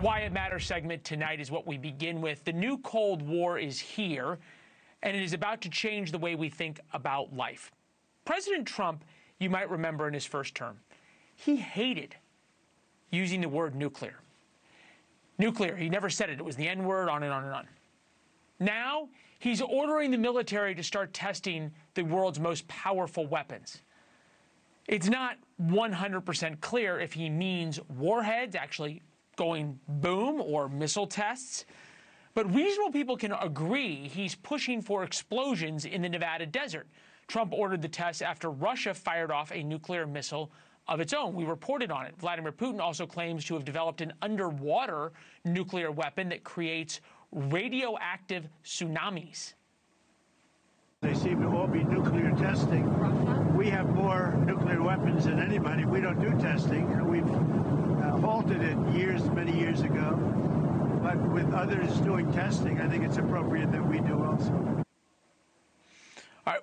Why It Matters segment tonight is what we begin with. The new Cold War is here, and it is about to change the way we think about life. President Trump, you might remember in his first term, he hated using the word nuclear. Nuclear, he never said it. It was the N-word, on and on and on. Now, he's ordering the military to start testing the world's most powerful weapons. It's not 100% clear if he means warheads, actually going boom, or missile tests. But reasonable people can agree he's pushing for explosions in the Nevada desert. Trump ordered the tests after Russia fired off a nuclear missile of its own. We reported on it. Vladimir Putin also claims to have developed an underwater nuclear weapon that creates radioactive tsunamis. They seem to all be nuclear testing. We have more nuclear weapons than anybody. We don't do testing. We've halted it many years ago. But with others doing testing, I think it's appropriate that we do also. All right.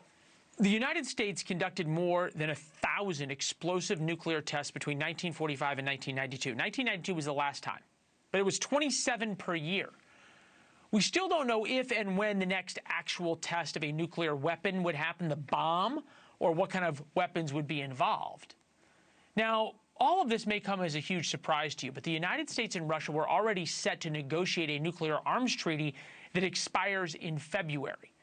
The United States conducted more than 1,000 explosive nuclear tests between 1945 and 1992. 1992 was the last time, but it was 27 per year. We still don't know if and when the next actual test of a nuclear weapon would happen, the bomb, or what kind of weapons would be involved. Now, all of this may come as a huge surprise to you, but the United States and Russia were already set to negotiate a nuclear arms treaty that expires in February.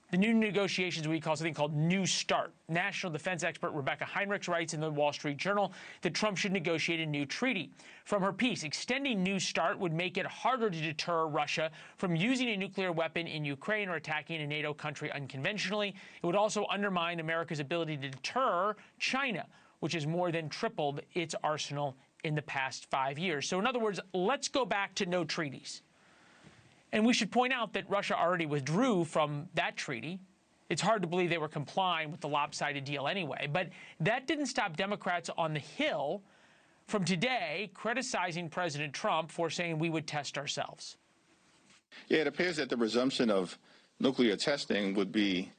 The new negotiations we call something called New START. National defense expert Rebecca Heinrichs writes in the Wall Street Journal that Trump should negotiate a new treaty. From her piece, extending New START would make it harder to deter Russia from using a nuclear weapon in Ukraine or attacking a NATO country unconventionally. It would also undermine America's ability to deter China, which has more than tripled its arsenal in the past 5 years. So in other words, let's go back to no treaties. And we should point out that Russia already withdrew from that treaty. It's hard to believe they were complying with the lopsided deal anyway. But that didn't stop Democrats on the Hill from today criticizing President Trump for saying we would test ourselves. Yeah, it appears that the resumption of nuclear testing would be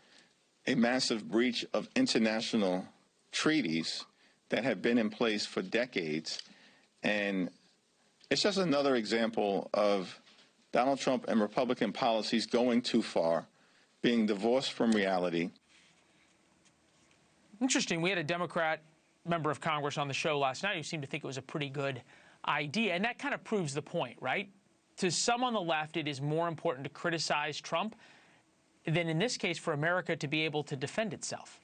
a massive breach of international treaties that have been in place for decades. And it's just another example of Donald Trump and Republican policies going too far, being divorced from reality. Interesting. We had a Democrat member of Congress on the show last night who seemed to think it was a pretty good idea. And that kind of proves the point, right? To some on the left, it is more important to criticize Trump than, in this case, for America to be able to defend itself.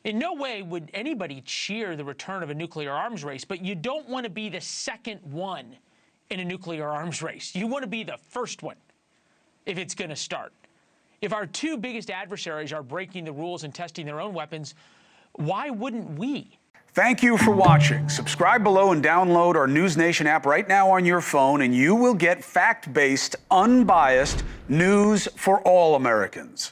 In no way would anybody cheer the return of a nuclear arms race, but you don't want to be the second one in a nuclear arms race. You want to be the first one if it's going to start. If our two biggest adversaries are breaking the rules and testing their own weapons, why wouldn't we? Thank you for watching. Subscribe below and download our NewsNation app right now on your phone, and you will get fact-based, unbiased news for all Americans.